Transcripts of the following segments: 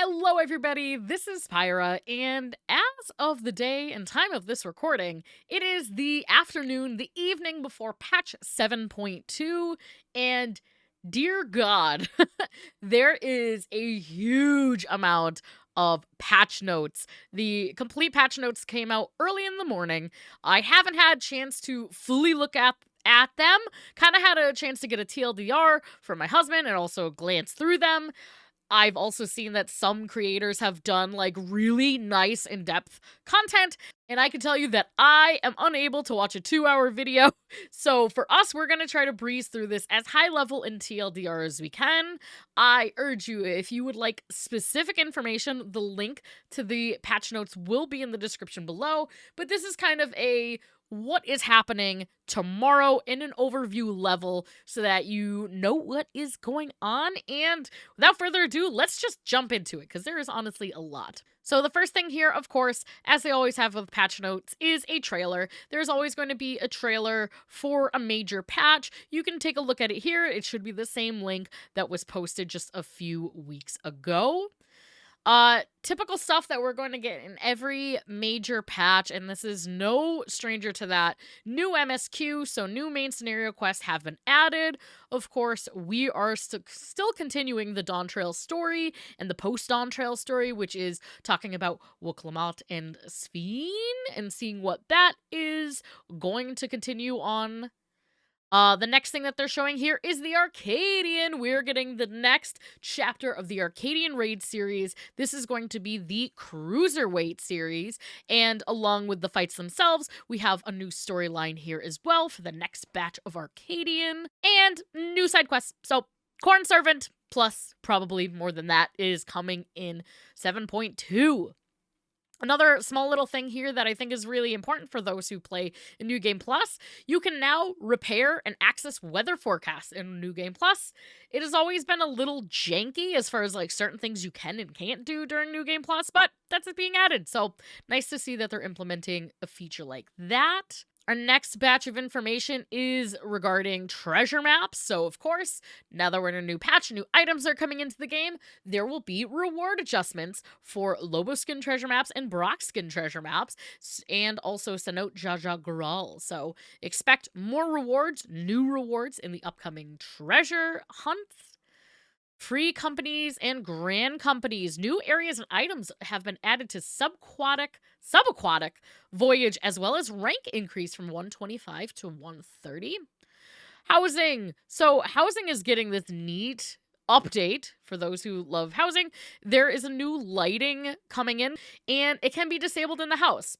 Hello, everybody. This is Pyra, and as of the day and time of this recording, it is the afternoon, the evening before patch 7.2, and dear God, there is a huge amount of patch notes. The complete patch notes came out early in the morning. I haven't had a chance to fully look at them. Kind of had a chance to get a TLDR from my husband and also glance through them. I've also seen that some creators have done like really nice in-depth content, and I can tell you that I am unable to watch a 2-hour video. So for us, we're going to try to breeze through this as high level in TLDR as we can. I urge you, if you would like specific information, the link to the patch notes will be in the description below, but this is kind of a what is happening tomorrow in an overview level so that you know what is going on. And without further ado, let's just jump into it because there is honestly a lot. So the first thing here, of course, as they always have with patch notes, is a trailer. There's always going to be a trailer for a major patch. You can take a look at it here. It should be the same link that was posted just a few weeks ago. Typical stuff that we're going to get in every major patch, and this is no stranger to that. New MSQ, so new main scenario quests have been added. Of course, we are still continuing the Dawn Trail story and the post-Dawn Trail story, which is talking about Woklamat and Sveen and seeing what that is going to continue on. The next thing that they're showing here is the Arcadian. We're getting the next chapter of the Arcadian Raid series. This is going to be the Cruiserweight series, and along with the fights themselves, we have a new storyline here as well for the next batch of Arcadian, and new side quests. So, Corn Servant, plus probably more than that, is coming in 7.2. Another small little thing here that I think is really important for those who play in New Game Plus, you can now repair and access weather forecasts in New Game Plus. It has always been a little janky as far as like certain things you can and can't do during New Game Plus, but that's being added. So nice to see that they're implementing a feature like that. Our next batch of information is regarding treasure maps. So, of course, now that we're in a new patch, new items are coming into the game, there will be reward adjustments for Lobo skin treasure maps and Brock skin treasure maps, and also Sanote Jaja Graal. So, expect more rewards, new rewards in the upcoming treasure hunts. Free companies and grand companies. New areas and items have been added to subaquatic voyage, as well as rank increase from 125 to 130. Housing. So housing is getting this neat update for those who love housing. There is a new lighting coming in, and it can be disabled in the house.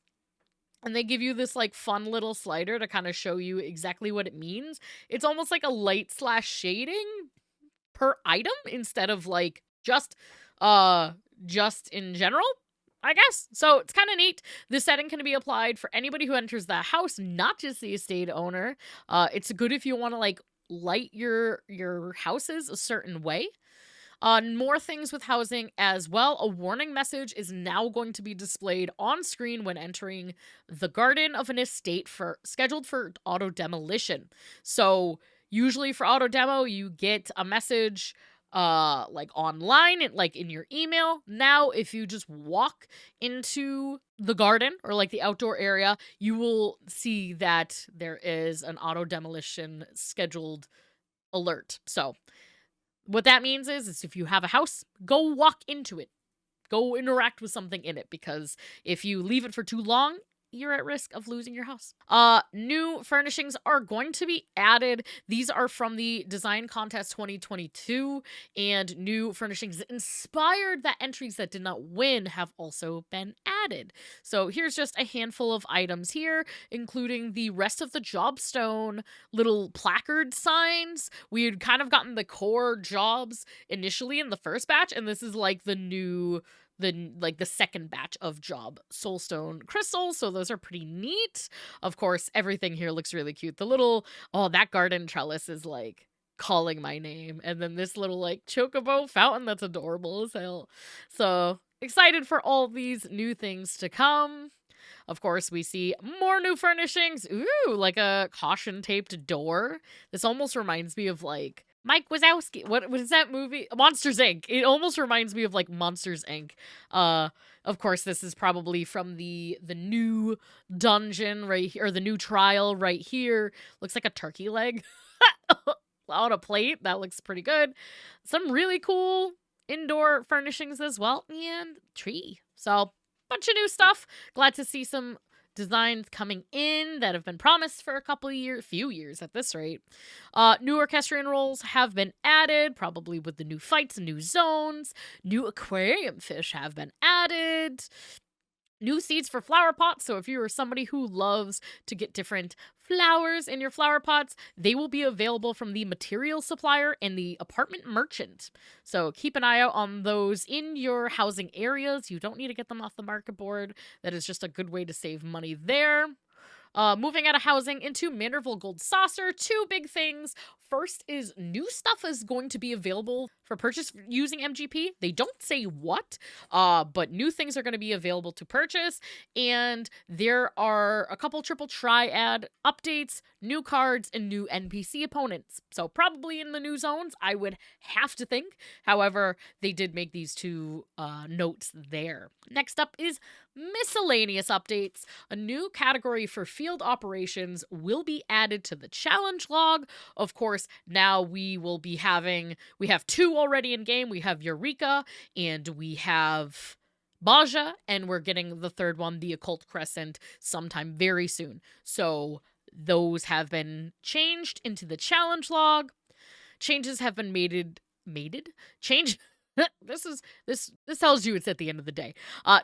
And they give you this like fun little slider to kind of show you exactly what it means. It's almost like a light / shading per item instead of like just in general, I guess. So it's kind of neat. This setting can be applied for anybody who enters the house, not just the estate owner. It's good if you want to like light your houses a certain way. More things with housing as well. A warning message is now going to be displayed on screen when entering the garden of an estate scheduled for auto demolition. So usually for auto demo, you get a message like online, like in your email. Now, if you just walk into the garden or like the outdoor area, you will see that there is an auto demolition scheduled alert. So what that means is if you have a house, go walk into it. Go interact with something in it, because if you leave it for too long, you're at risk of losing your house. New furnishings are going to be added. These are from the Design Contest 2022, and new furnishings inspired that entries that did not win have also been added. So here's just a handful of items here, including the rest of the jobstone little placard signs. We had kind of gotten the core jobs initially in the first batch, and this is like the second batch of job soulstone crystals, so those are pretty neat. Of course, everything here looks really cute. The little, that garden trellis is like calling my name, and then this little like chocobo fountain, that's adorable as hell. So excited for all these new things to come. Of course, we see more new furnishings. Ooh, like a caution taped door. This almost reminds me of like Mike Wazowski. What is that movie? Monsters Inc. It almost reminds me of like Monsters Inc. Uh, of course, this is probably from the new dungeon right here, or the new trial right here. Looks like a turkey leg on a plate. That looks pretty good. Some really cool indoor furnishings as well, and tree. So bunch of new stuff. Glad to see some designs coming in that have been promised for a couple of years, few years at this rate. New orchestrion roles have been added, probably with the new fights and new zones. New aquarium fish have been added. New seeds for flower pots. So if you are somebody who loves to get different flowers in your flower pots, they will be available from the material supplier and the apartment merchant. So keep an eye out on those in your housing areas. You don't need to get them off the market board. That is just a good way to save money there. Moving out of housing into Manderville Gold Saucer, two big things. First is new stuff is going to be available for purchase using MGP. They don't say what, but new things are going to be available to purchase. And there are a couple triple triad updates, new cards, and new NPC opponents. So probably in the new zones, I would have to think. However, they did make these two notes there. Next up is miscellaneous updates. A new category for field operations will be added to the challenge log. Of course, now we have two already in game. We have Eureka and we have Baja, and we're getting the third one, the Occult Crescent, sometime very soon. So those have been changed into the challenge log. Changes have been Change this tells you it's at the end of the day.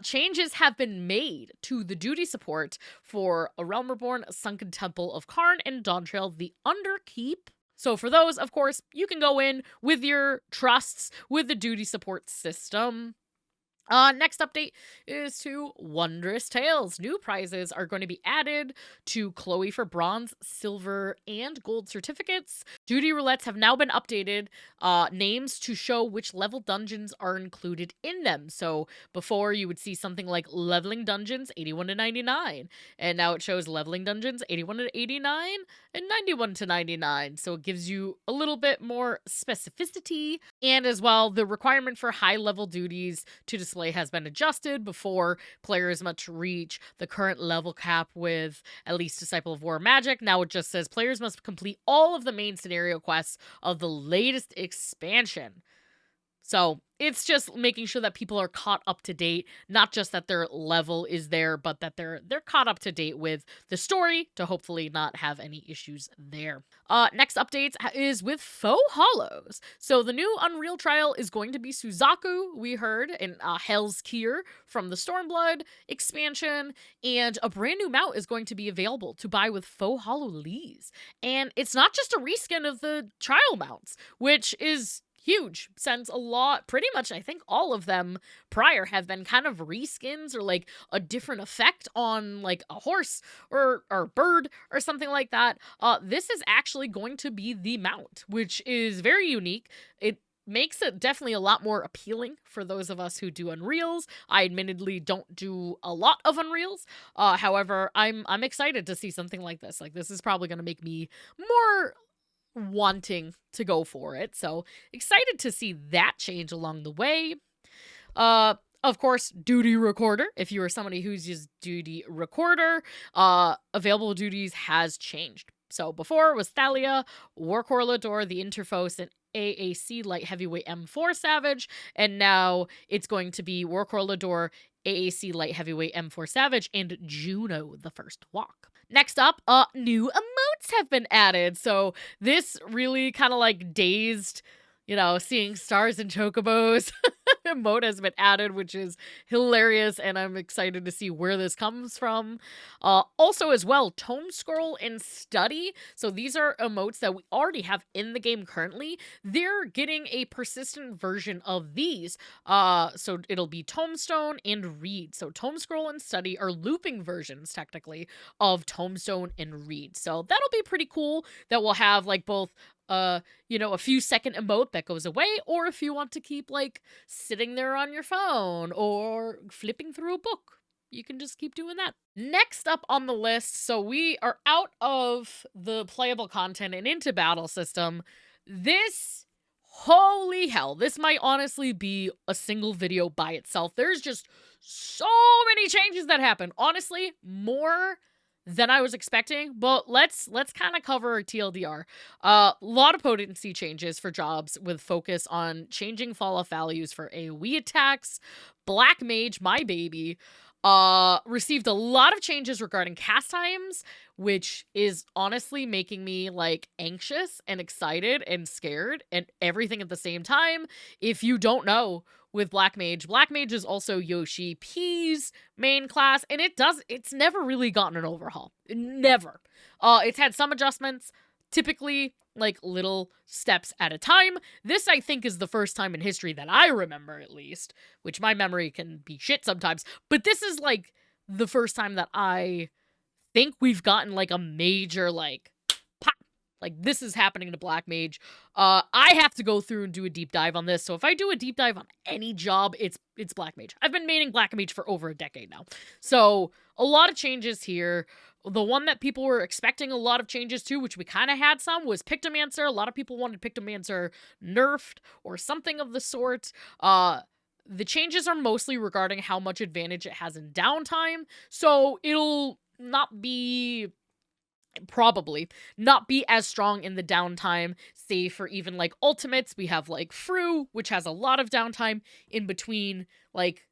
Changes have been made to the duty support for A Realm Reborn, Sunken Temple of Karn, and Dawntrail the Underkeep. So for those, of course, you can go in with your trusts with the duty support system. Next update is to Wondrous Tales. New prizes are going to be added to Chloe for bronze, silver, and gold certificates. Duty roulettes have now been updated, names to show which level dungeons are included in them. So before you would see something like leveling dungeons 81 to 99, and now it shows leveling dungeons 81 to 89 and 91 to 99. So it gives you a little bit more specificity, and as well, the requirement for high level duties to display has been adjusted. Before, players must reach the current level cap with at least Disciple of War Magic. Now it just says players must complete all of the main scenario quests of the latest expansion. So it's just making sure that people are caught up to date, not just that their level is there, but that they're caught up to date with the story to hopefully not have any issues there. Next updates is with Faux Hollows. So the new Unreal trial is going to be Suzaku, we heard, in Hell's Kier from the Stormblood expansion, and a brand new mount is going to be available to buy with Faux Hollow Lees. And it's not just a reskin of the trial mounts, which is huge, since pretty much I think all of them prior have been kind of reskins or like a different effect on like a horse or bird or something like that. This is actually going to be the mount, which is very unique. It makes it definitely a lot more appealing for those of us who do Unreals. I admittedly don't do a lot of Unreals. However, I'm excited to see something like this. Like, this is probably going to make me more wanting to go for it. So excited to see that change along the way. Of course, Duty Recorder. If you are somebody who's used Duty Recorder, available duties has changed. So before it was Thalia, Warcore Lador, the Interphos, and AAC Light Heavyweight M4 Savage, and now it's going to be Warcore Lador, AAC Light Heavyweight M4 Savage, and Juno the First Walk. Next up, new emotes have been added. So this really kind of like dazed, seeing stars and chocobos emote has been added, which is hilarious, and I'm excited to see where this comes from. Also as well, Tome Scroll and Study. So these are emotes that we already have in the game currently. They're getting a persistent version of these. So it'll be Tomestone and Read. So Tome Scroll and Study are looping versions, technically, of Tomestone and Read. So that'll be pretty cool that we'll have like both a few second emote that goes away, or if you want to keep like sitting there on your phone or flipping through a book, you can just keep doing that. Next up on the list, so we are out of the playable content and into battle system. This, holy hell, this might honestly be a single video by itself. There's just so many changes that happen. Honestly, more than I was expecting, but let's kind of cover TLDR. A lot of potency changes for jobs with focus on changing fall off values for AoE attacks. Black Mage, my baby, received a lot of changes regarding cast times, which is honestly making me like anxious and excited and scared and everything at the same time. If you don't know, with Black Mage is also Yoshi P's main class, and it's never really gotten an overhaul. Never. It's had some adjustments, typically like little steps at a time. This, I think, is the first time in history that I remember, at least, which my memory can be shit sometimes, but this is like the first time that I think we've gotten like a major like pop. Like, this is happening to Black Mage. I have to go through and do a deep dive on this. So if I do a deep dive on any job, it's Black Mage. I've been maining Black Mage for over a decade now. So a lot of changes here. The one that people were expecting a lot of changes to, which we kind of had some, was Pictomancer. A lot of people wanted Pictomancer nerfed or something of the sort. The changes are mostly regarding how much advantage it has in downtime. So it'll probably not be as strong in the downtime, save for even like ultimates. We have like Fru, which has a lot of downtime in between like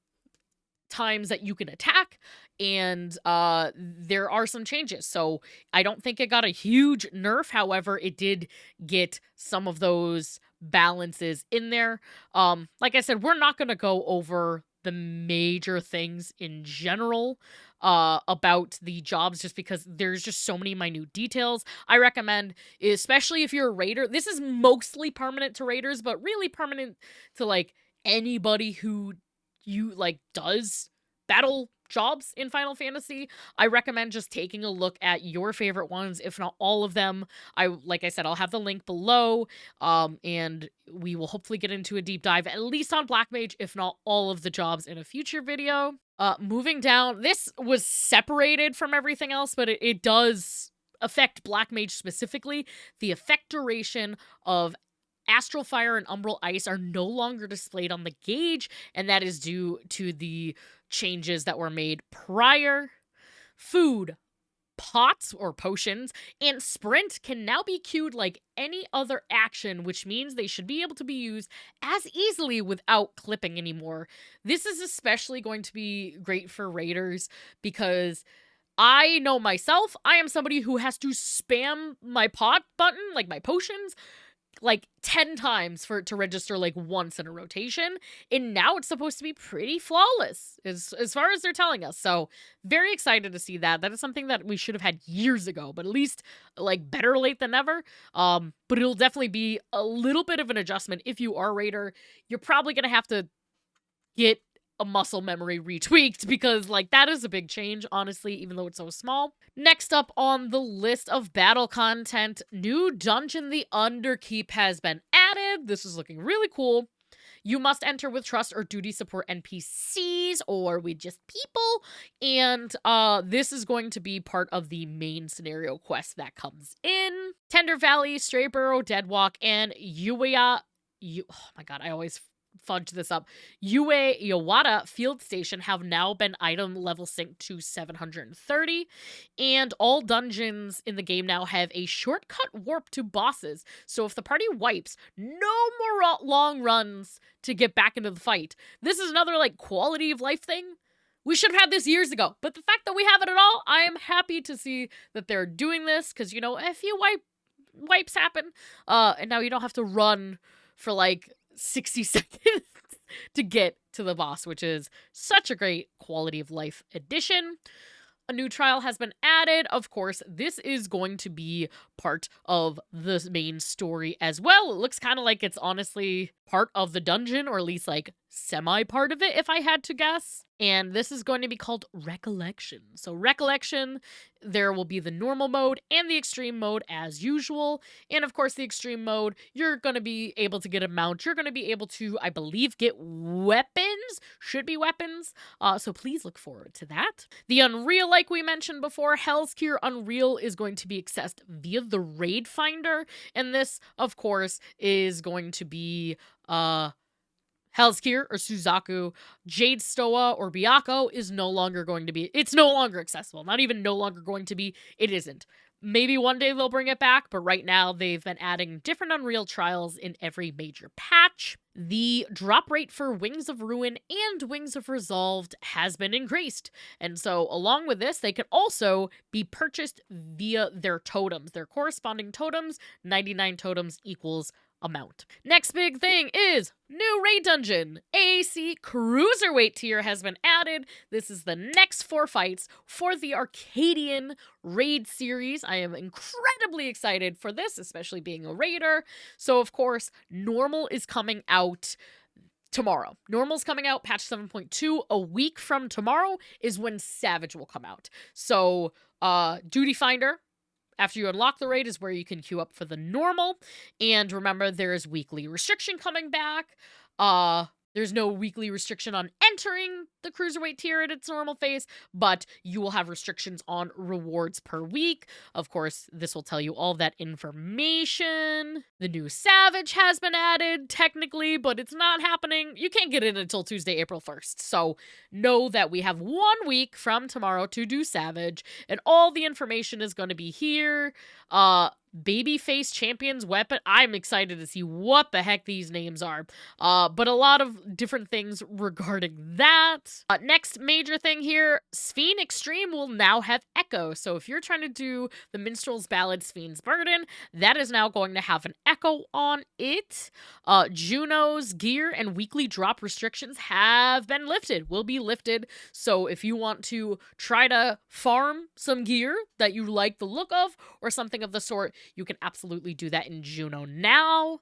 times that you can attack, and there are some changes. So I don't think it got a huge nerf. However, it did get some of those balances in there. Like I said, we're not going to go over the major things in general about the jobs, just because there's just so many minute details. I recommend, especially if you're a raider, this is mostly permanent to raiders, but really permanent to like anybody who you like does battle jobs in Final Fantasy. I recommend just taking a look at your favorite ones, if not all of them. Like I said, I'll have the link below, and we will hopefully get into a deep dive, at least on Black Mage, if not all of the jobs, in a future video. Moving down, this was separated from everything else, but it does affect Black Mage specifically. The effect duration of Astral Fire and Umbral Ice are no longer displayed on the gauge, and that is due to the changes that were made prior. Food, pots or potions, and sprint can now be queued like any other action, which means they should be able to be used as easily without clipping anymore. This is especially going to be great for raiders, because I know myself, I am somebody who has to spam my pot button, like my potions, like 10 times for it to register like once in a rotation, and now it's supposed to be pretty flawless as far as they're telling us. So very excited to see that. That is something that we should have had years ago, but at least like better late than never. But it'll definitely be a little bit of an adjustment. If you are a raider, you're probably gonna have to get a muscle memory retweaked, because like that is a big change, honestly, even though it's so small. Next up on the list of battle content, new dungeon, the Underkeep, has been added. This is looking really cool. You must enter with trust or duty support NPCs or with just people, and this is going to be part of the main scenario quest that comes in. Tender Valley, Stray Burrow, Deadwalk, and oh my god, I always fudge this up. Yawata Field Station have now been item level synced to 730, and all dungeons in the game now have a shortcut warp to bosses. So if the party wipes, no more long runs to get back into the fight. This is another like quality of life thing. We should have had this years ago, but the fact that we have it at all, I am happy to see that they're doing this, because you know, a few wipes happen, and now you don't have to run for like 60 seconds to get to the boss, which is such a great quality of life addition. A new trial has been added. Of course, this is going to be part of the main story as well. It looks kind of like it's honestly part of the dungeon, or at least like semi-part of it, if I had to guess. And this is going to be called Recollection. So Recollection, there will be the normal mode and the extreme mode as usual. And of course, the extreme mode, you're going to be able to get a mount. You're going to be able to, I believe, get weapons. Should be weapons. So please look forward to that. The Unreal, like we mentioned before, Hell's Gear Unreal is going to be accessed via the Raid Finder. And this, of course, is going to be Hell's Gear or Suzaku, Jade Stoa or Byakko is no longer going to be, it's no longer accessible. Not even no longer going to be, it isn't. Maybe one day they'll bring it back, but right now they've been adding different Unreal trials in every major patch. The drop rate for Wings of Ruin and Wings of Resolved has been increased. And so along with this, they can also be purchased via their totems. Their corresponding totems, 99 totems equals amount. Next big thing is new raid dungeon. AAC Cruiserweight tier has been added. This is the next 4 fights for the Arcadian raid series. I am incredibly excited for this, especially being a raider. So of course, normal is coming out tomorrow. Normal's coming out, patch 7.2. A week from tomorrow is when Savage will come out. So Duty Finder, after you unlock the raid, is where you can queue up for the normal. And remember, there is weekly restriction coming back. There's no weekly restriction on entering the Cruiserweight tier at its normal phase, but you will have restrictions on rewards per week. Of course, this will tell you all that information. The new Savage has been added, technically, but it's not happening. You can't get it until Tuesday, April 1st. So know that we have 1 week from tomorrow to do Savage, and all the information is going to be here. Babyface Champion's Weapon. I'm excited to see what the heck these names are. But a lot of different things regarding that. Next major thing here, Sphene Extreme will now have Echo. So if you're trying to do the Minstrel's Ballad Sphene's Burden, that is now going to have an Echo on it. Juno's gear and weekly drop restrictions have been lifted, will be lifted. So if you want to try to farm some gear that you like the look of or something of the sort, you can absolutely do that in Juno now.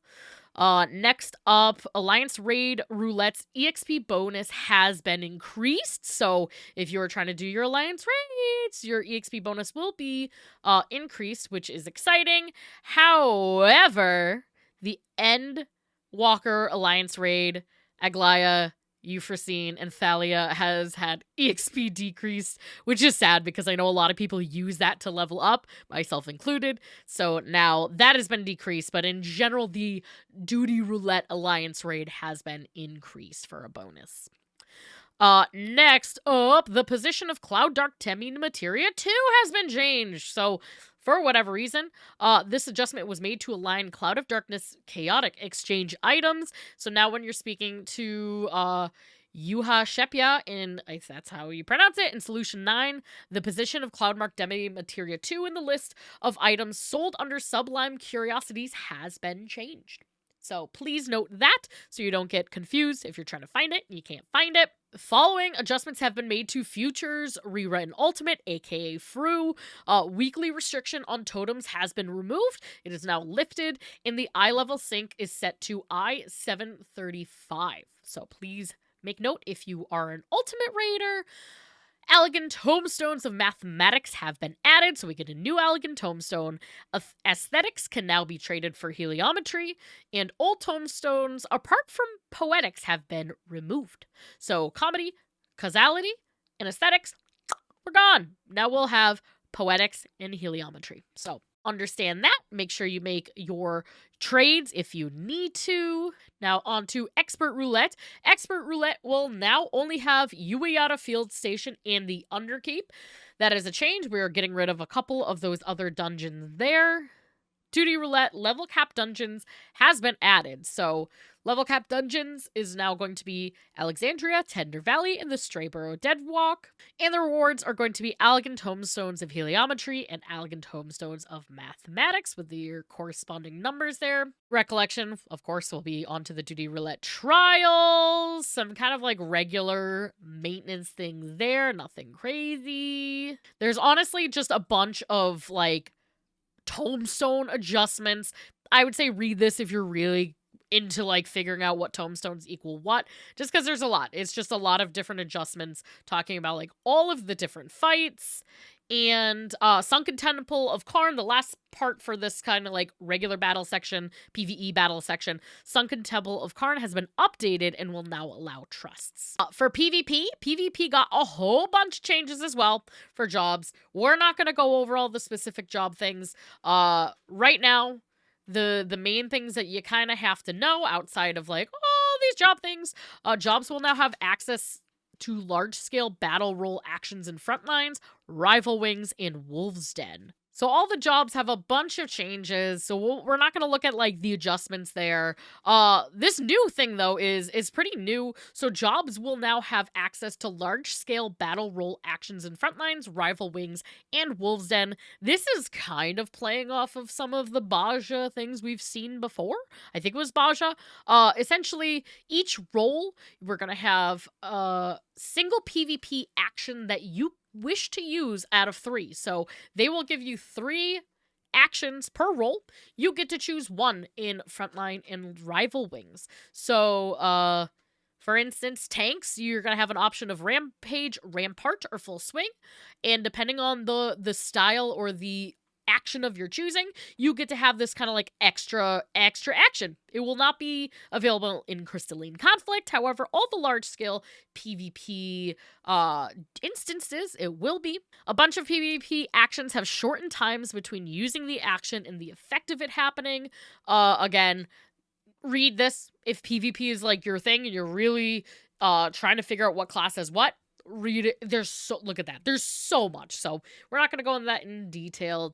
Next up, Alliance Raid Roulette's EXP bonus has been increased. So if you're trying to do your Alliance raids, your EXP bonus will be increased, which is exciting. However, the Endwalker Alliance Raid, Aglaya, Euphrosyne, and Thalia has had EXP decreased, which is sad because I know a lot of people use that to level up, myself included. So now that has been decreased, but in general, the Duty Roulette Alliance raid has been increased for a bonus. Next up, the position of Cloud Dark Temi Materia 2 has been changed. So for whatever reason, this adjustment was made to align Cloud of Darkness Chaotic exchange items. So now when you're speaking to Yuha Shepya, in, if that's how you pronounce it, in Solution 9, the position of Cloudmark Demi Materia 2 in the list of items sold under Sublime Curiosities has been changed. So please note that so you don't get confused if you're trying to find it and you can't find it. Following adjustments have been made to Futures Rewritten Ultimate, aka FRU. Weekly restriction on totems has been removed. It is now lifted, and the eye level sync is set to I-735. So please make note if you are an Ultimate Raider. Elegant Tomestones of Mathematics have been added, so we get a new Elegant Tomestone. Aesthetics can now be traded for Heliometry, and old Tomestones, apart from Poetics, have been removed. So Comedy, Causality, and Aesthetics, we're gone. Now we'll have Poetics and Heliometry. So understand that. Make sure you make your trades if you need to. Now on to Expert Roulette. Expert Roulette will now only have Ueyata Field Station and the Underkeep. That is a change. We're getting rid of a couple of those other dungeons there. Duty Roulette level cap dungeons has been added. So level cap dungeons is now going to be Alexandria, Tender Valley, and the Strayborough Deadwalk. And the rewards are going to be Elegant Tomestones of Heliometry and Elegant Tomestones of Mathematics with your corresponding numbers there. Recollection, of course, will be onto the Duty Roulette trials. Some kind of like regular maintenance things there. Nothing crazy. There's honestly just a bunch of like Tomestone adjustments. I would say read this if you're really into like figuring out what tomestones equal what, just because there's a lot. It's just a lot of different adjustments talking about like all of the different fights. And Sunken Temple of Karn, the last part for this kind of like regular battle section, PvE battle section, Sunken Temple of Karn has been updated and will now allow trusts. For PvP got a whole bunch of changes as well for jobs. We're not going to go over all the specific job things. Right now, the main things that you kind of have to know outside of like, oh, these job things, jobs will now have access to large-scale battle role actions in Frontlines, Rival Wings, and Wolves Den. So all the jobs have a bunch of changes, so we're not going to look at, like, the adjustments there. This new thing, though, is pretty new. So jobs will now have access to large-scale battle role actions in Frontlines, Rival Wings, and Wolves Den. This is kind of playing off of some of the Baja things we've seen before. I think it was Baja. Essentially, each role, we're going to have a single PvP action that you wish to use out of 3. So they will give you 3 actions per role. You get to choose one in Frontline and Rival Wings. So, for instance, tanks, you're going to have an option of Rampage, Rampart, or Full Swing. And depending on the style or the action of your choosing, you get to have this kind of like extra action. It will not be available in Crystalline Conflict. However, all the large scale PvP instances, it will be. A bunch of PvP actions have shortened times between using the action and the effect of it happening. Again, read this if PvP is like your thing and you're really trying to figure out what class has what. Read it. Look at that. There's so much. So we're not going to go into that in detail.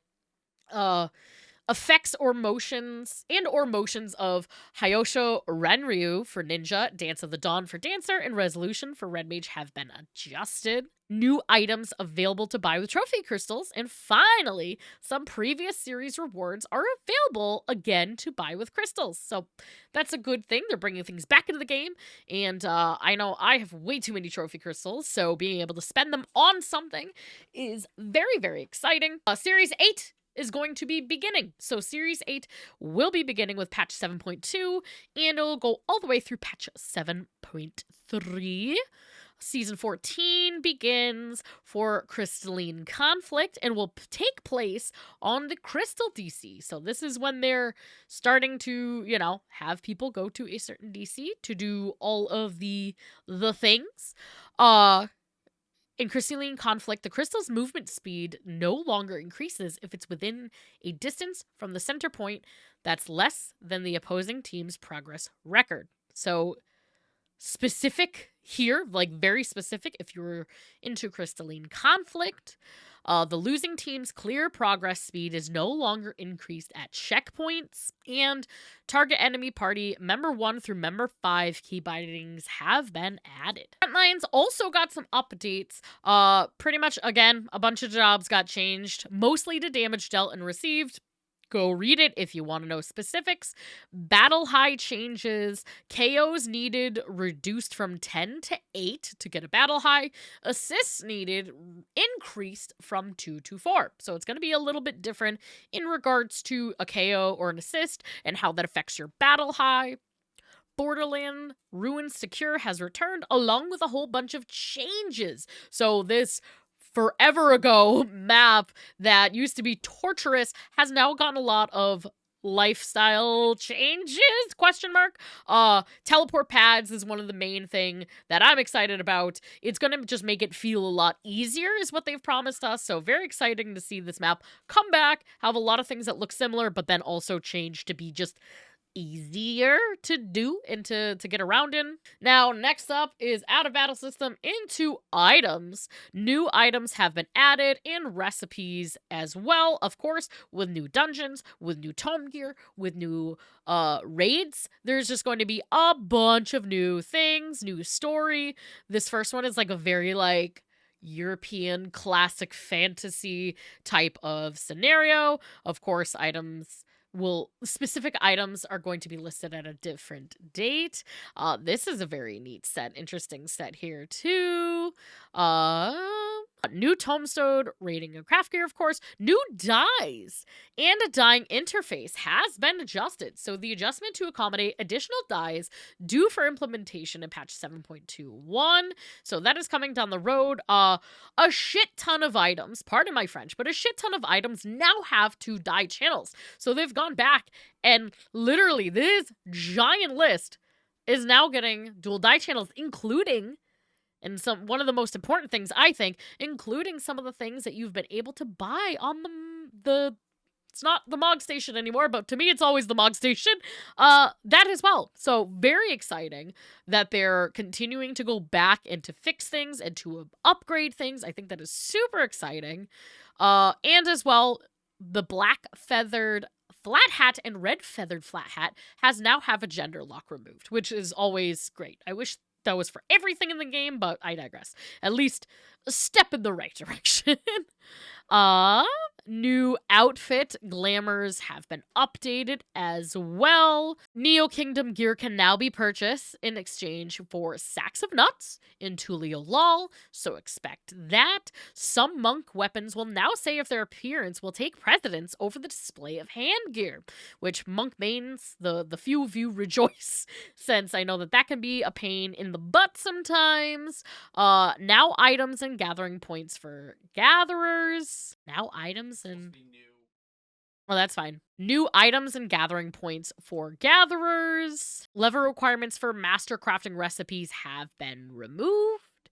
Effects or motions of Hyosho Renryu for Ninja, Dance of the Dawn for Dancer, and Resolution for Red Mage have been adjusted. New items available to buy with trophy crystals, and finally, some previous series rewards are available again to buy with crystals. So that's a good thing. They're bringing things back into the game, and I know I have way too many trophy crystals, so being able to spend them on something is very, very exciting. Series 8 is going to be beginning. So Series 8 will be beginning with patch 7.2, and it'll go all the way through patch 7.3. Season 14 begins for Crystalline Conflict and will take place on the Crystal DC. So this is when they're starting to, have people go to a certain DC to do all of the things. In Crystalline Conflict, the crystal's movement speed no longer increases if it's within a distance from the center point that's less than the opposing team's progress record. So, specific here, like very specific, if you're into Crystalline Conflict, the losing team's clear progress speed is no longer increased at checkpoints, and target enemy party member 1 through member 5 key bindings have been added. Frontlines also got some updates. Pretty much, again, a bunch of jobs got changed, mostly to damage dealt and received. Go read it if you want to know specifics. Battle high changes. KOs needed reduced from 10 to 8 to get a battle high. Assists needed increased from 2 to 4. So it's going to be a little bit different in regards to a KO or an assist and how that affects your battle high. Borderland Ruins Secure has returned along with a whole bunch of changes. So this forever ago map that used to be torturous has now gotten a lot of lifestyle changes, ? Teleport pads is one of the main thing that I'm excited about. It's going to just make it feel a lot easier is what they've promised us. So very exciting to see this map come back, have a lot of things that look similar, but then also change to be just easier to do and to get around in. Now, next up is out of battle system into items. New items have been added and recipes as well, of course, with new dungeons, with new tome gear, with new raids. There's just going to be a bunch of new things, new story. This first one is like a very European classic fantasy type of scenario. Of course, specific items are going to be listed at a different date. This is a very neat set, interesting set here too. New tombstone rating and craft gear, of course. New dyes and a dyeing interface has been adjusted. So the adjustment to accommodate additional dyes due for implementation in patch 7.21. So that is coming down the road. A shit ton of items, pardon my French, but a shit ton of items now have 2 dye channels. So they've gone back and literally this giant list is now getting dual dye channels, including, and one of the most important things, I think, including some of the things that you've been able to buy on the it's not the Mog Station anymore, but to me it's always the Mog Station, that as well. So very exciting that they're continuing to go back and to fix things and to upgrade things. I think that is super exciting. And as well, the black feathered flat hat and red feathered flat hat now have a gender lock removed, which is always great. I wish that was for everything in the game, but I digress. At least a step in the right direction. New outfit glamours have been updated as well. Neo Kingdom gear can now be purchased in exchange for sacks of nuts in Tulio Lol, so expect that. Some monk weapons will now say if their appearance will take precedence over the display of hand gear, which monk mains, the few of you, rejoice, since I know that can be a pain in the butt sometimes. Now items and gathering points for gatherers. Now items and... well, that's fine. New items and gathering points for gatherers. Level requirements for master crafting recipes have been removed.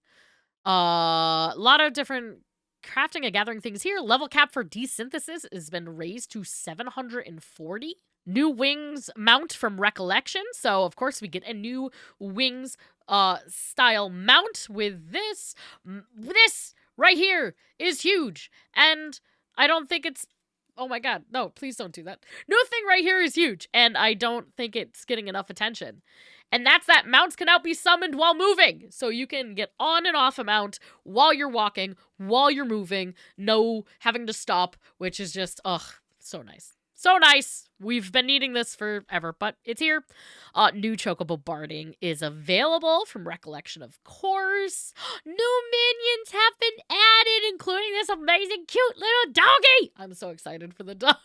A lot of different crafting and gathering things here. Level cap for desynthesis has been raised to 740. New wings mount from Recollection. So, of course, we get a new wings style mount with this. This right here is huge. And I don't think it's... oh my god, no, please don't do that. New thing right here is huge, and I don't think it's getting enough attention. And that's that mounts can now be summoned while moving. So you can get on and off a mount while you're walking, while you're moving, no having to stop, which is just, ugh, so nice. So nice. We've been needing this forever, but it's here. New Chocobo barding is available from Recollection, of course. New minions have been added, including this amazing, cute little doggy. I'm so excited for the dog.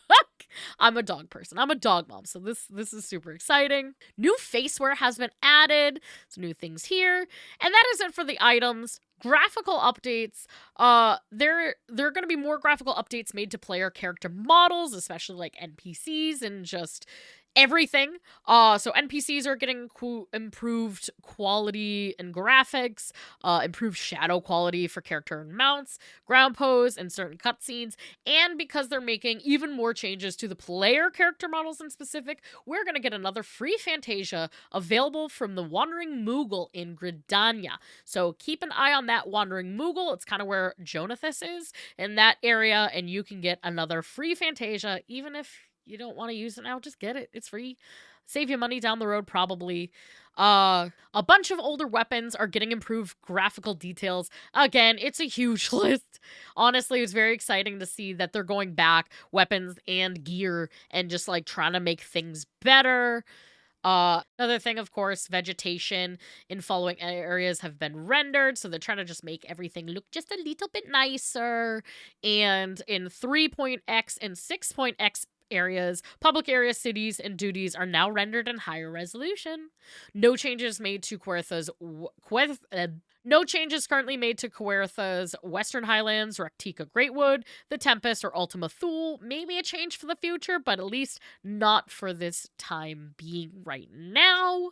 I'm a dog person. I'm a dog mom, so this is super exciting. New faceware has been added. Some new things here. And that is it for the items. Graphical updates. There are going to be more graphical updates made to player character models, especially like NPCs and just everything. So NPCs are getting improved quality and graphics, improved shadow quality for character and mounts, ground pose, and certain cutscenes. And because they're making even more changes to the player character models in specific, we're going to get another free Fantasia available from the Wandering Moogle in Gridania. So keep an eye on that Wandering Moogle. It's kind of where Jonathus is in that area, and you can get another free Fantasia, even if you don't want to use it now, just get it. It's free. Save you money down the road, probably. A bunch of older weapons are getting improved graphical details. Again, it's a huge list. Honestly, it's very exciting to see that they're going back, weapons and gear, and just like trying to make things better. Another thing, of course, vegetation in following areas have been rendered, so they're trying to just make everything look just a little bit nicer. And in 3.x and 6.x areas, public area, cities, and duties are now rendered in higher resolution. No changes made to no changes currently made to Quertha's Western Highlands, Raktika Greatwood, the Tempest, or Ultima Thule. Maybe a change for the future, but at least not for this time being right now.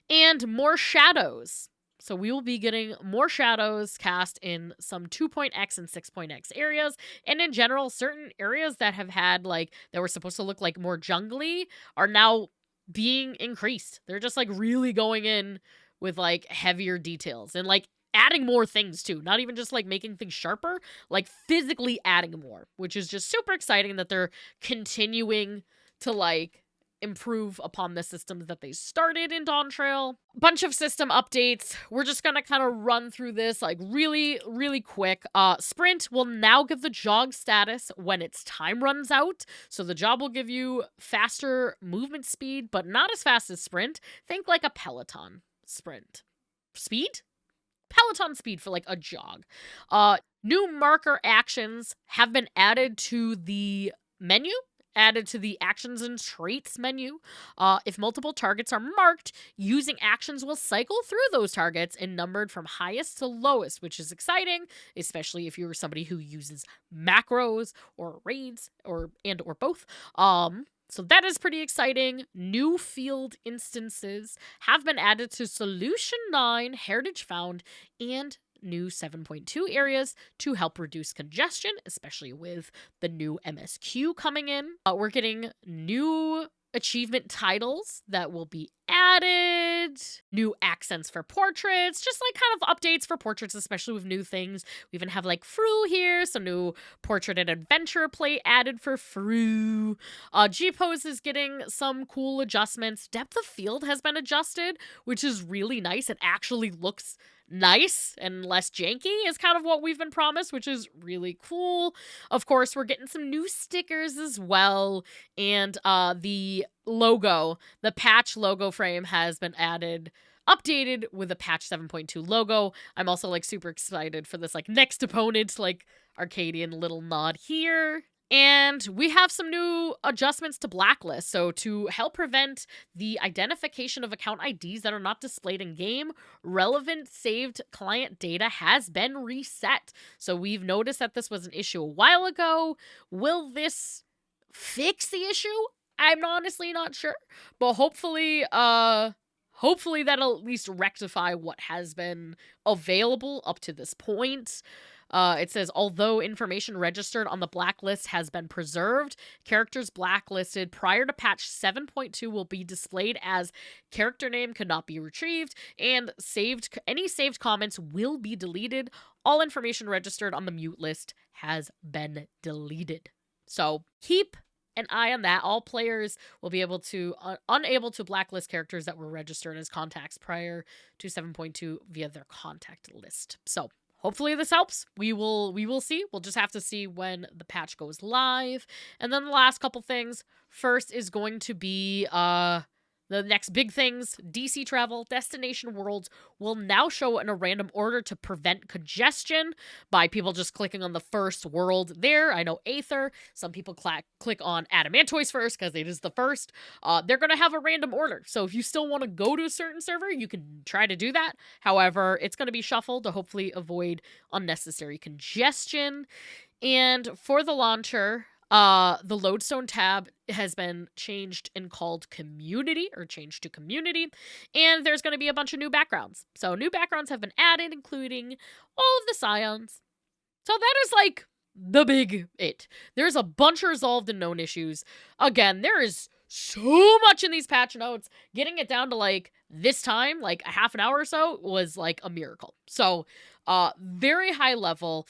And more shadows. So we will be getting more shadows cast in some 2.x and 6.x areas. And in general, certain areas that have had, like, that were supposed to look like more jungly are now being increased. They're just, like, really going in with, like, heavier details and, like, adding more things, too. Not even just, like, making things sharper, like, physically adding more, which is just super exciting that they're continuing to, like, improve upon the systems that they started in Dawn Trail. Bunch of system updates. We're just gonna kind of run through this like really quick. Sprint will now give the jog status when its time runs out. So the job will give you faster movement speed, but not as fast as sprint. Think like a Peloton sprint. Speed? Peloton speed for like a jog. New marker actions have been added to the menu, added to the actions and traits menu. If multiple targets are marked, using actions will cycle through those targets and numbered from highest to lowest, which is exciting, especially if you're somebody who uses macros or raids or both. So that is pretty exciting. New field instances have been added to Solution 9, Heritage Found, and new 7.2 areas to help reduce congestion, especially with the new MSQ coming in. We're getting new achievement titles that will be added, new accents for portraits, just like kind of updates for portraits, especially with new things. We even have like Fru here, some new portrait and adventure plate added for Fru. G-Pose is getting some cool adjustments. Depth of field has been adjusted, which is really nice. It actually looks nice and less janky is kind of what we've been promised, which is really cool. Of course, we're getting some new stickers as well, and the logo, the patch logo frame has been updated with a patch 7.2 logo. I'm also like super excited for this like next opponent, like Arcadian little nod here. And we have some new adjustments to Blacklist. So to help prevent the identification of account IDs that are not displayed in game, relevant saved client data has been reset. So we've noticed that this was an issue a while ago. Will this fix the issue? I'm honestly not sure, but hopefully that'll at least rectify what has been available up to this point. It says, although information registered on the blacklist has been preserved, characters blacklisted prior to patch 7.2 will be displayed as character name could not be retrieved, and any saved comments will be deleted. All information registered on the mute list has been deleted. So keep an eye on that. All players will be able to unable to blacklist characters that were registered as contacts prior to 7.2 via their contact list. So hopefully this helps. We will see. We'll just have to see when the patch goes live. And then the last couple things. First is going to be the next big things. DC travel, destination worlds will now show in a random order to prevent congestion by people just clicking on the first world there. I know Aether. Some people click on Adamantoise first because it is the first. They're going to have a random order. So if you still want to go to a certain server, you can try to do that. However, it's going to be shuffled to hopefully avoid unnecessary congestion. And for the launcher, the Lodestone tab has been changed and called Community, or changed to Community, and there's going to be a bunch of new backgrounds. So new backgrounds have been added, including all of the Scions. So that is like the big it. There's a bunch resolved and known issues. Again, there is so much in these patch notes. Getting it down to like this time, like a half an hour or so, was like a miracle. So very high level.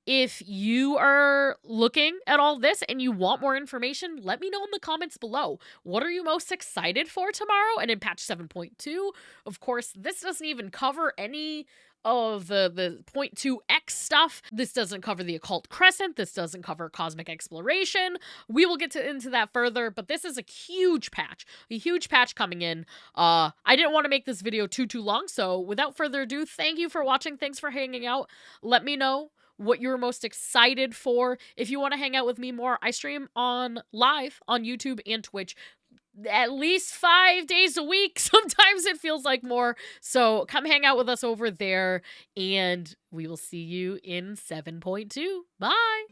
If you are looking at all this and you want more information, let me know in the comments below. What are you most excited for tomorrow and in patch 7.2? Of course, this doesn't even cover any of the 0.2x stuff. This doesn't cover the Occult Crescent. This doesn't cover Cosmic Exploration. We will get into that further, but this is a huge patch coming in. I didn't want to make this video too long, so without further ado, thank you for watching. Thanks for hanging out. Let me know what you're most excited for. If you want to hang out with me more, I stream live on YouTube and Twitch at least 5 days a week. Sometimes it feels like more. So come hang out with us over there, and we will see you in 7.2. Bye!